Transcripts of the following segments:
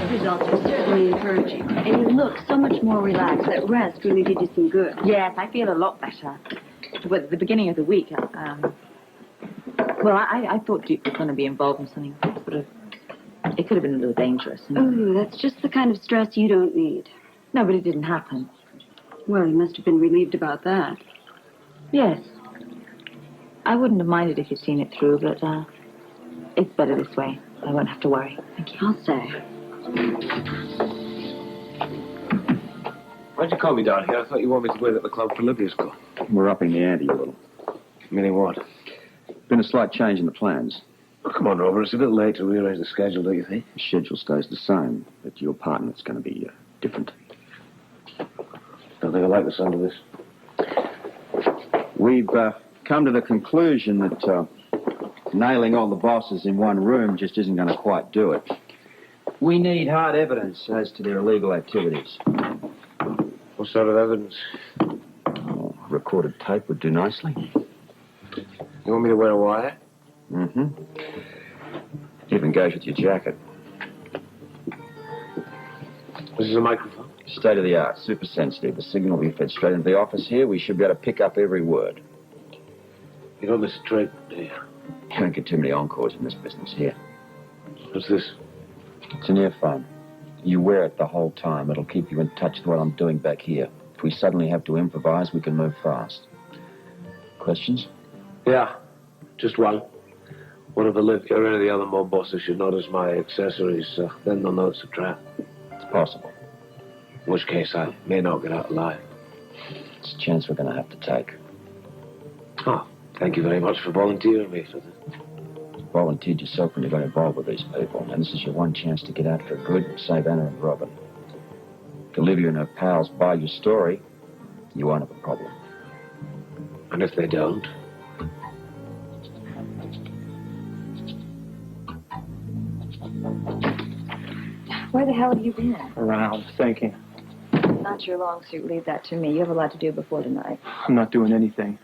results are certainly encouraging. And you look so much more relaxed. That rest really did you some good. Yes, I feel a lot better. But at the beginning of the week, I thought Duke was going to be involved in something sort of... It could have been a little dangerous. Oh, that's just the kind of stress you don't need. No, but it didn't happen. Well, you must have been relieved about that. Yes. I wouldn't have minded if you'd seen it through, but it's better this way. I won't have to worry. Thank you. I'll say. Why'd you call me down here? I thought you wanted me to wait at the club for Libya's call. We're upping the ante a little. Meaning what? Been a slight change in the plans. Oh, come on, Robert. It's a bit late to rearrange the schedule, don't you think? The schedule stays the same, but your partner's going to be different. Don't think I like the sound of this. We've come to the conclusion that nailing all the bosses in one room just isn't going to quite do it. We need hard evidence as to their illegal activities. What sort of evidence? Oh, recorded tape would do nicely. You want me to wear a wire? Mm-hmm. Even goes with your jacket. This is a microphone? State of the art, super sensitive. The signal will be fed straight into the office here. We should be able to pick up every word. You don't listen straight, do you? You don't get too many encores in this business here. What's this? It's an earphone. You wear it the whole time. It'll keep you in touch with what I'm doing back here. If we suddenly have to improvise, we can move fast. Questions? Yeah, just one. One of Olivia or any of the other mob bosses should notice my accessories. Then they'll know it's a trap. It's possible. In which case, I may not get out alive. It's a chance we're going to have to take. Oh, thank you very much for volunteering me for this. Volunteered yourself when you got involved with these people. And this is your one chance to get out for good and save Anna and Robin. If Olivia and her pals buy your story, you won't have a problem. And if they don't? Where the hell have you been? Around, thinking. Not your long suit. Leave that to me. You have a lot to do before tonight. I'm not doing anything.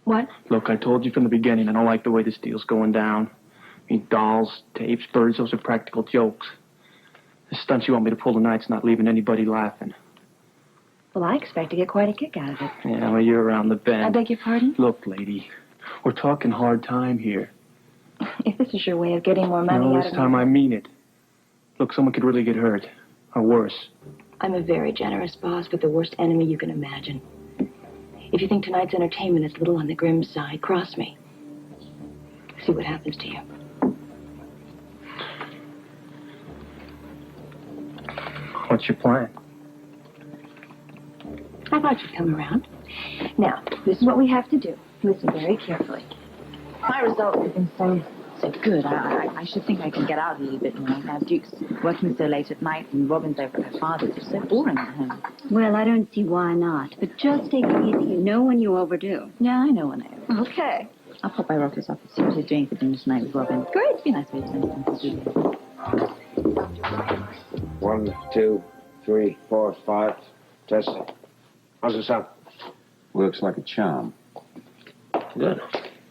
What? Look, I told you from the beginning, I don't like the way this deal's going down. I mean, dolls, tapes, birds, those are practical jokes. The stunts you want me to pull tonight's not leaving anybody laughing. Well, I expect to get quite a kick out of it. Yeah, well, you're around the bend. I beg your pardon? Look, lady, we're talking hard time here. If this is your way of getting more money No, out this of time me... I mean it. Look, someone could really get hurt. Or worse. I'm a very generous boss, but the worst enemy you can imagine. If you think tonight's entertainment is a little on the grim side, cross me. See what happens to you. What's your plan? I thought you'd come around. Now, this is what we have to do. Listen very carefully. My results have been so good. I should think I can get out a little bit more. Now, Duke's working so late at night, and Robin's over at her father's. It's so boring at home. Well, I don't see why not. But just take it easy. You know when you overdo. Yeah, I know when I am. Okay. I'll pop by Rocco's office, see what he's doing for dinner tonight with Robin. Great. It'd be a nice way to spend some. 1, 2, 3, 4, 5. Test. How's it sound? Works like a charm. Good.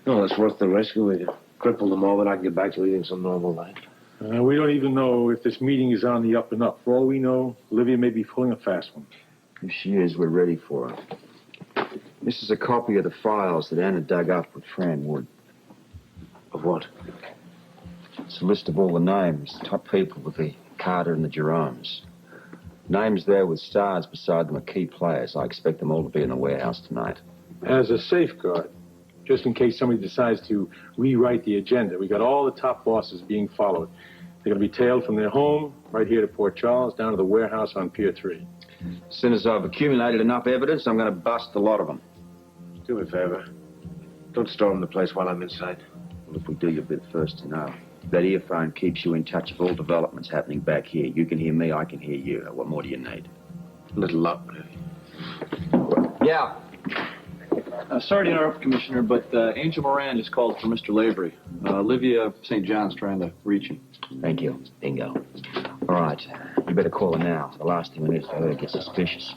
No, it's worth the risk. We can cripple them all, and I can get back to leading some normal life. We don't even know if this meeting is on the up and up. For all we know, Olivia may be pulling a fast one. If she is, we're ready for her. This is a copy of the files that Anna dug up with Fran Wood. Of what? It's a list of all the names, top people with the Carter and the Jeromes. Names there with stars beside them are key players. I expect them all to be in the warehouse tonight. As a safeguard, just in case somebody decides to rewrite the agenda, we got all the top bosses being followed. They're going to be tailed from their home right here to Port Charles down to the warehouse on Pier 3. As soon as I've accumulated enough evidence, I'm going to bust a lot of them. Do me a favor. Don't storm the place while I'm inside. Well, if we do, you'll be the first to know. That earphone keeps you in touch with all developments happening back here. You can hear me, I can hear you. What more do you need? A little luck, really. Yeah. Sorry to interrupt, Commissioner, but Angel Moran just called for Mr. Lavery. Olivia St. John's trying to reach him. Thank you. Bingo. All right. You better call her now. The last thing we need is for her to get suspicious.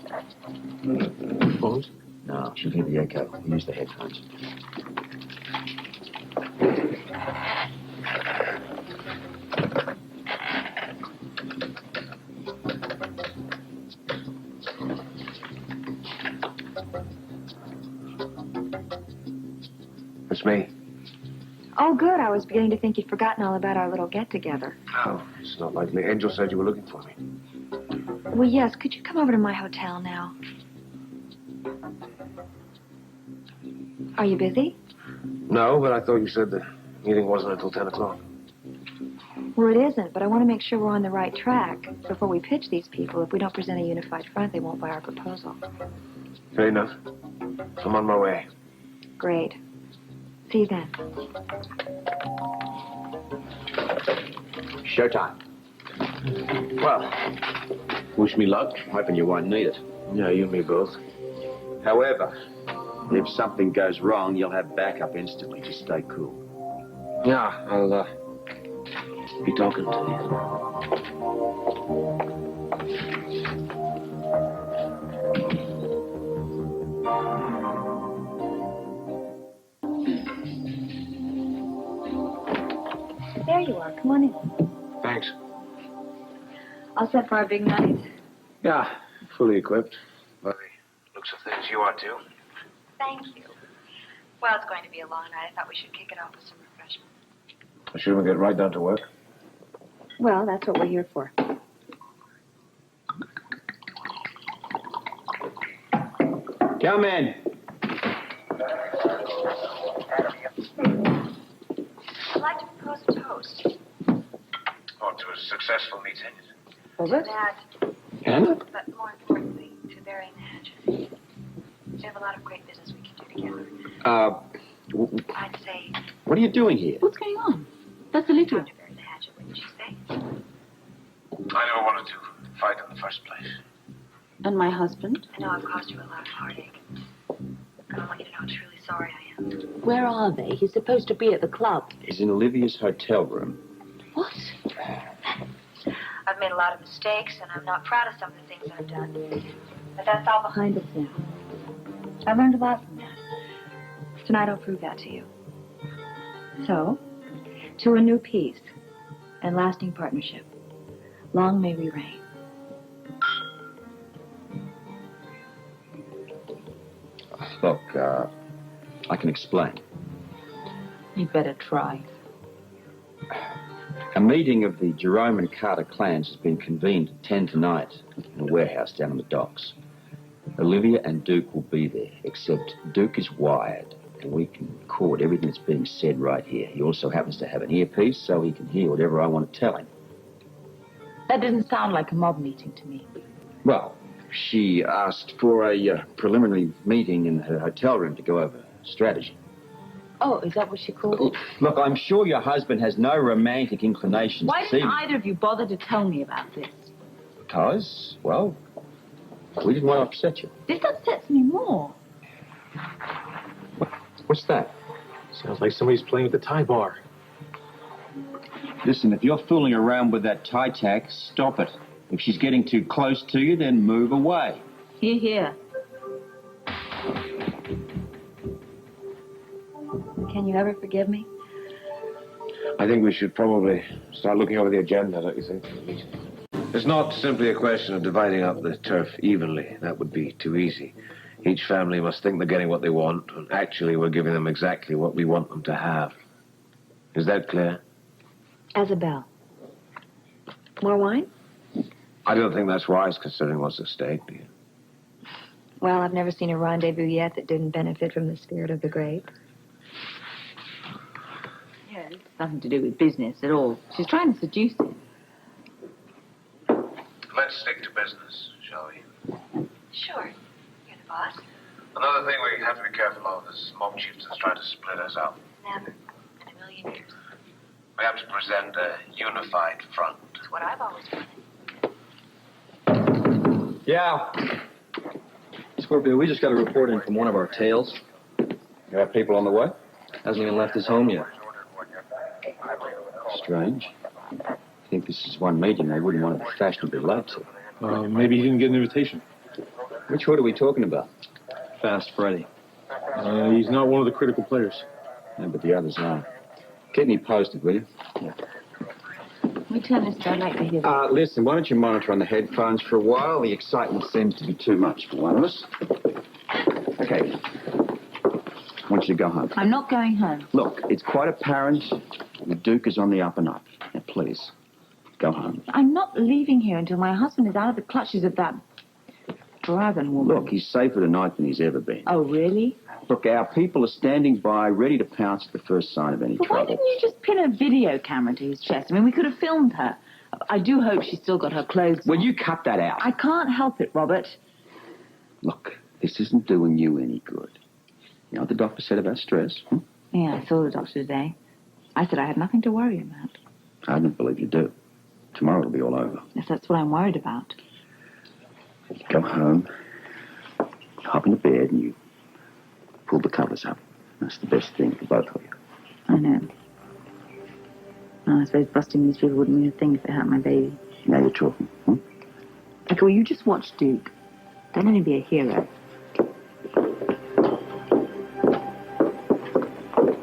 Phones? No, she'll hear the echo. We'll use the headphones. Just me. Oh, good. I was beginning to think you'd forgotten all about our little get-together. Oh, it's not likely. Angel said you were looking for me. Well, yes. Could you come over to my hotel now? Are you busy? No, but I thought you said the meeting wasn't until 10 o'clock. Well, it isn't, but I want to make sure we're on the right track before we pitch these people. If we don't present a unified front, they won't buy our proposal. Fair enough. I'm on my way. Great. See you then. Showtime. Well, wish me luck. Hoping you won't need it. Yeah, you and me both. However, if something goes wrong, you'll have backup instantly. Just stay cool. Yeah, I'll, be talking to you. There you are. Come on in. Thanks. All set for our big night. Yeah, fully equipped. By the looks of things, you are too. Thank you. Well, it's going to be a long night. I thought we should kick it off with some refreshment. Should we get right down to work? Well, that's what we're here for. Come in. I'd like to propose a toast. Oh, to a successful meeting. Was it? That, Hannah? but more importantly, to Barry and Hatch. We have a lot of great business we can do together. I'd say... What are you doing here? What's going on? That's Olivia. Talk to Barry and Hatchet, wouldn't you say? I never wanted to fight in the first place. And my husband? I know I've caused you a lot of heartache. And I want you to know how truly sorry I am. Where are they? He's supposed to be at the club. He's in Olivia's hotel room. What? I've made a lot of mistakes, and I'm not proud of some of the things I've done. But that's all behind us now. I've learned a lot from that. Tonight I'll prove that to you. So, to a new peace and lasting partnership. Long may we reign. Look, I can explain. You'd better try. A meeting of the Jerome and Carter clans has been convened at 10 tonight in a warehouse down on the docks. Olivia and Duke will be there, except Duke is wired, and we can record everything that's being said right here. He also happens to have an earpiece, so he can hear whatever I want to tell him. That doesn't sound like a mob meeting to me. Well, she asked for a preliminary meeting in her hotel room to go over strategy. Oh, is that what she called it? Look, I'm sure your husband has no romantic inclinations Why this didn't evening. either of you bother to tell me about this? Because, well, we didn't want to upset you. This upsets me more. What's that? Sounds like somebody's playing with the tie bar. Listen, if you're fooling around with that tie tack, stop it. If she's getting too close to you, then move away. Here, here. Can you ever forgive me? I think we should probably start looking over the agenda, don't you think? It's not simply a question of dividing up the turf evenly. That would be too easy. Each family must think they're getting what they want, and actually we're giving them exactly what we want them to have. Is that clear? Isabel. More wine? I don't think that's wise, considering what's at stake, do you? Well, I've never seen a rendezvous yet that didn't benefit from the spirit of the grape. Yeah, it's nothing to do with business at all. She's trying to seduce him. Let's stick to business, shall we? Sure. You're the boss. Another thing we have to be careful of is mob chieftains trying to split us up. Never. In a million years. We have to present a unified front. It's what I've always wanted. Yeah. Scorpio, we just got a report in from one of our tails. You have people on the way? Hasn't even left his home yet. Strange. I think this is one meeting they wouldn't want to be fashionably late to. Maybe he didn't get an invitation. Which hood are we talking about? Fast Freddy. He's not one of the critical players. Yeah, but the others are. Keep me posted, will you? Can we turn this down? I'd like to hear that. Listen, why don't you monitor on the headphones for a while? The excitement seems to be too much for one of us. Okay. I want want you to go home. I'm not going home. Look, it's quite apparent the Duke is on the up and up. Now, please, go home. I'm not leaving here until my husband is out of the clutches of that dragon woman. Look, he's safer tonight than he's ever been. Oh, really? Look, our people are standing by, ready to pounce at the first sign of any But why trouble. didn't you just pin a video camera to his chest? I mean, we could have filmed her. I do hope she's still got her clothes Will on. you cut that out? I can't help it, Robert. Look, this isn't doing you any good. You know what the doctor said about stress? Yeah, I saw the doctor today. I said I had nothing to worry about. I don't believe you do. Tomorrow it'll be all over. Yes, that's what I'm worried about. Go home, hop into bed, and you pull the covers up. That's the best thing for both of you. I know. Oh, I suppose busting these people wouldn't mean a thing if it hurt my baby. Now you're talking. Okay, well, you just watch Duke. Don't let him be a hero.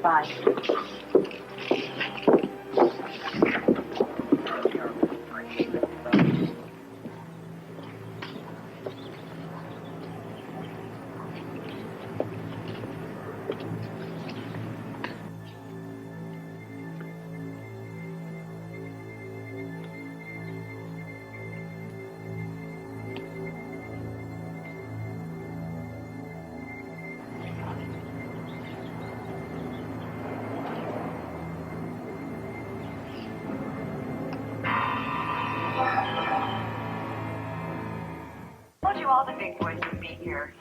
Bye. I told you all the big boys would be here.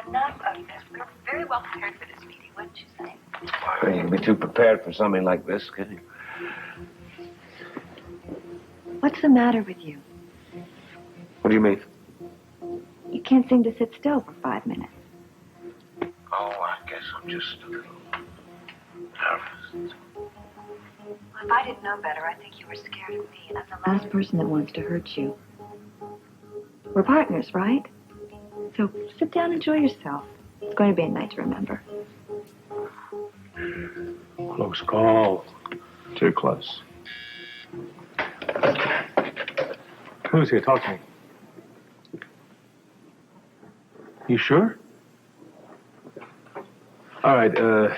Enough of this. We're very well prepared for this meeting, wouldn't you say? Well, you can be too prepared for something like this, can you? What's the matter with you? What do you mean? You can't seem to sit still for 5 minutes. Oh, I guess I'm just a little nervous. If I didn't know better, I think you were scared of me, and I'm the last person that wants to hurt you. We're partners, right? So sit down, enjoy yourself. It's going to be a night to remember. Close call. Too close. Who's here? Talk to me. You sure? All right,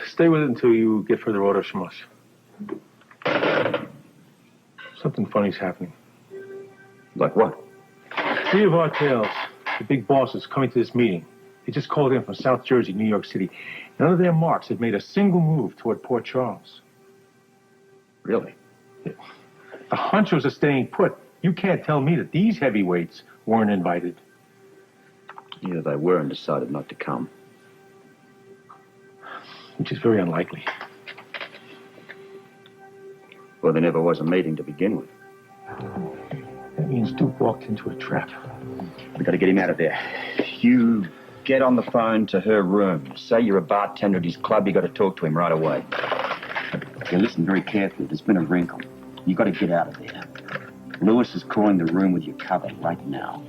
stay with it until you get further orders from us. Something funny's happening. Like what? 3 of our tails, the big bosses, coming to this meeting. They just called in from South Jersey, New York City. None of their marks had made a single move toward Port Charles. Really? The honchos are staying put. You can't tell me that these heavyweights weren't invited. Either they were and decided not to come. Which is very unlikely. Well, there never was a meeting to begin with. That means Duke walked into a trap. We got to get him out of there. You get on the phone to her room. Say you're a bartender at his club. You got to talk to him right away. You listen very carefully. There's been a wrinkle. You got to get out of there. Lewis is calling the room with you covered right now.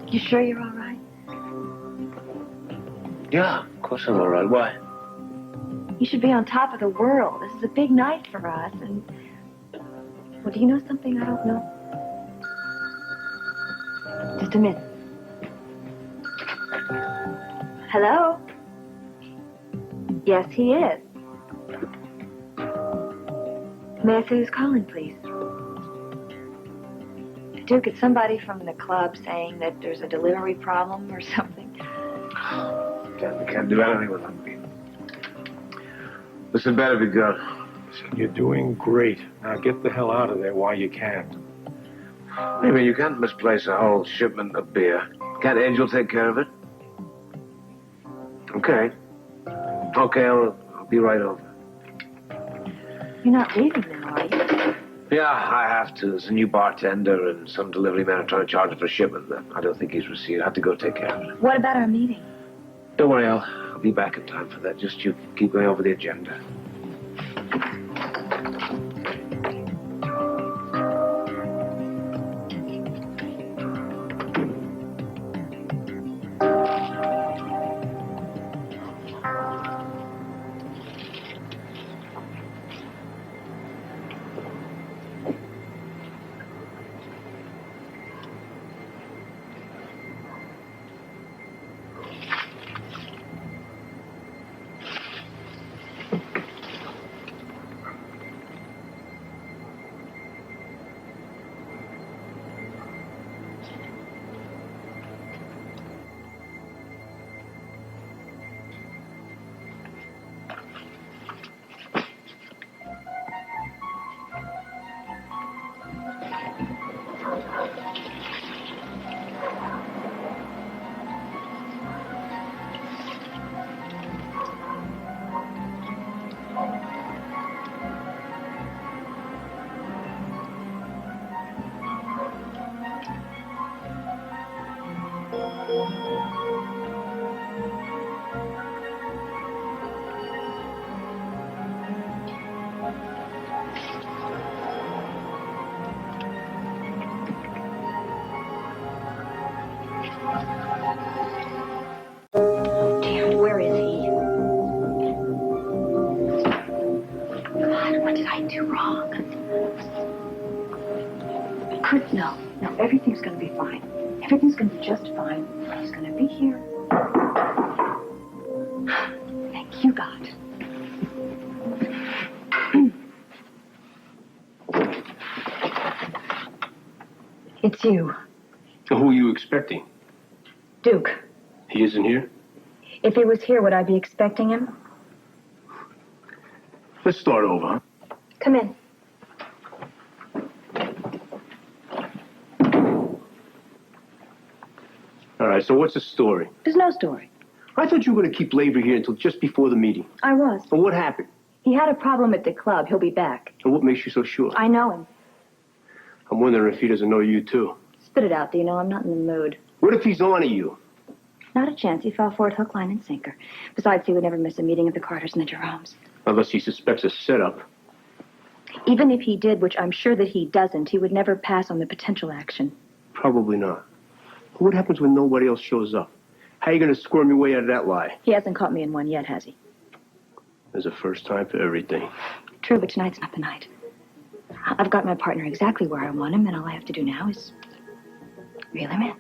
You sure you're all right? Yeah, of course I'm all right. Why? You should be on top of the world. This is a big night for us, and... Well, do you know something I don't know? Just a minute. Hello? Yes, he is. May I say who's calling, please? Duke, it's somebody from the club saying that there's a delivery problem or something. We can't do anything with them. This had better be good. Listen, you're doing great. Now get the hell out of there while you can. Maybe you can't misplace a whole shipment of beer. Can't Angel take care of it? Okay. Okay, I'll be right over. You're not leaving now, are you? Yeah, I have to. There's a new bartender and some delivery man are trying to charge it for shipment that I don't think he's received. I have to go take care of it. What about our meeting? Don't worry, I'll be back in time for that. Just you keep going over the agenda. What did I do wrong? No, everything's gonna be fine. Everything's gonna be just fine. He's gonna be here. Thank you, God. It's you, Who are you expecting? Duke. He isn't here? If he was here, would I be expecting him? Let's start over, huh? Come in. All right, so what's the story? There's no story. I thought you were going to keep Lavery here until just before the meeting. I was. And what happened? He had a problem at the club. He'll be back. And what makes you so sure? I know him. I'm wondering if he doesn't know you, too. Spit it out, Dino. I'm not in the mood. What if he's on to you? Not a chance. He fell for it hook, line, and sinker. Besides, he would never miss a meeting of the Carters and the Jeromes. Unless he suspects a setup. Even if he did, which I'm sure that he doesn't, he would never pass on the potential action. Probably not. But what happens when nobody else shows up? How are you going to squirm your way out of that lie? He hasn't caught me in one yet, has he? There's a first time for everything. True, but tonight's not the night. I've got my partner exactly where I want him, and all I have to do now is reel him in.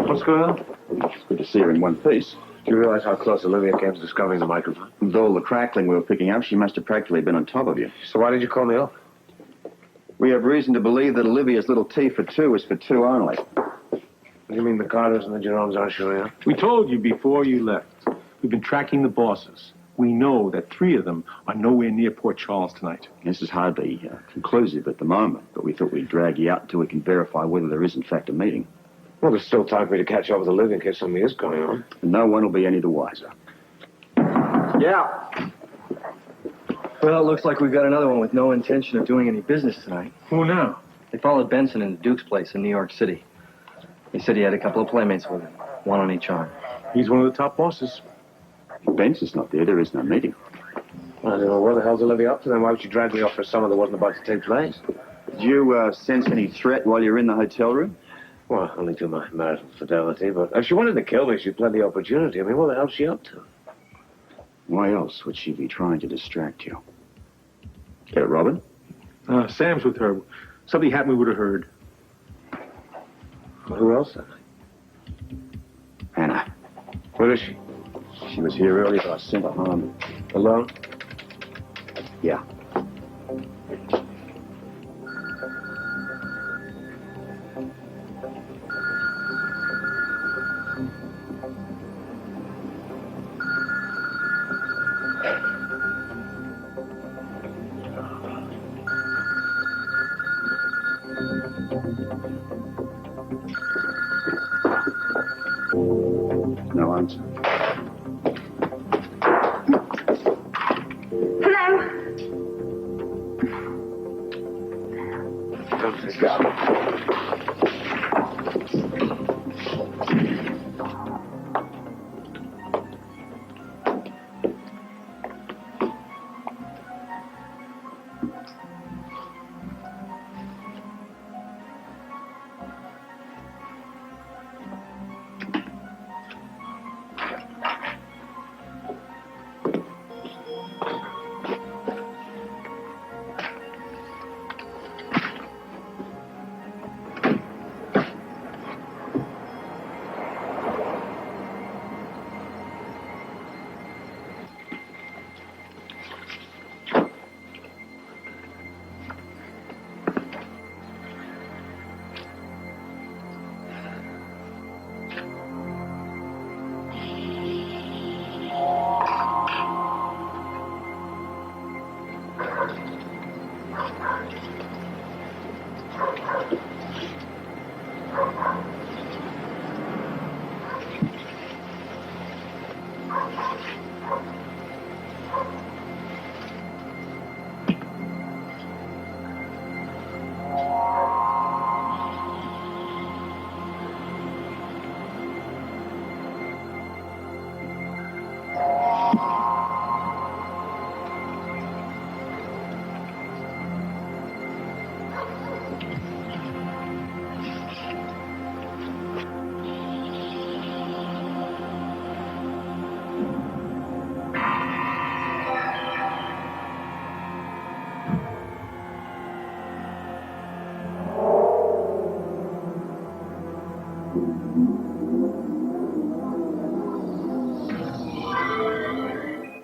What's going on? It's good to see her in one piece. Do you realize how close Olivia came to discovering the microphone? With all the crackling we were picking up, she must have practically been on top of you. So why did you call me up? We have reason to believe that Olivia's little T for two is for two only. What do you mean the Carters and the Jeromes aren't showing up? We told you before you left. We've been tracking the bosses. We know that 3 of them are nowhere near Port Charles tonight. This is hardly conclusive at the moment, but we thought we'd drag you out until we can verify whether there is in fact a meeting. Well, there's still time for me to catch up with Olivia in case something is going on. And no one will be any the wiser. Yeah. Well, it looks like we've got another one with no intention of doing any business tonight. Who now? They followed Benson into Duke's place in New York City. He said he had a couple of playmates with him, one on each arm. He's one of the top bosses. If Benson's not there, there is no meeting. I don't know. Where the hell's Olivia up to then? Why would you drag me off for summer that wasn't about to take place? Did you sense any threat while you were in the hotel room? Well, only to my marital fidelity, but if she wanted to kill me, she'd plenty of opportunity. I mean, what the hell's she up to? Why else would she be trying to distract you? Get it, Robin? Sam's with her. Something happened we would have heard. Well, who else then? Hannah. Where is she? She was here earlier, but I sent her home. Alone? Yeah. No answer. Hello? Let's go.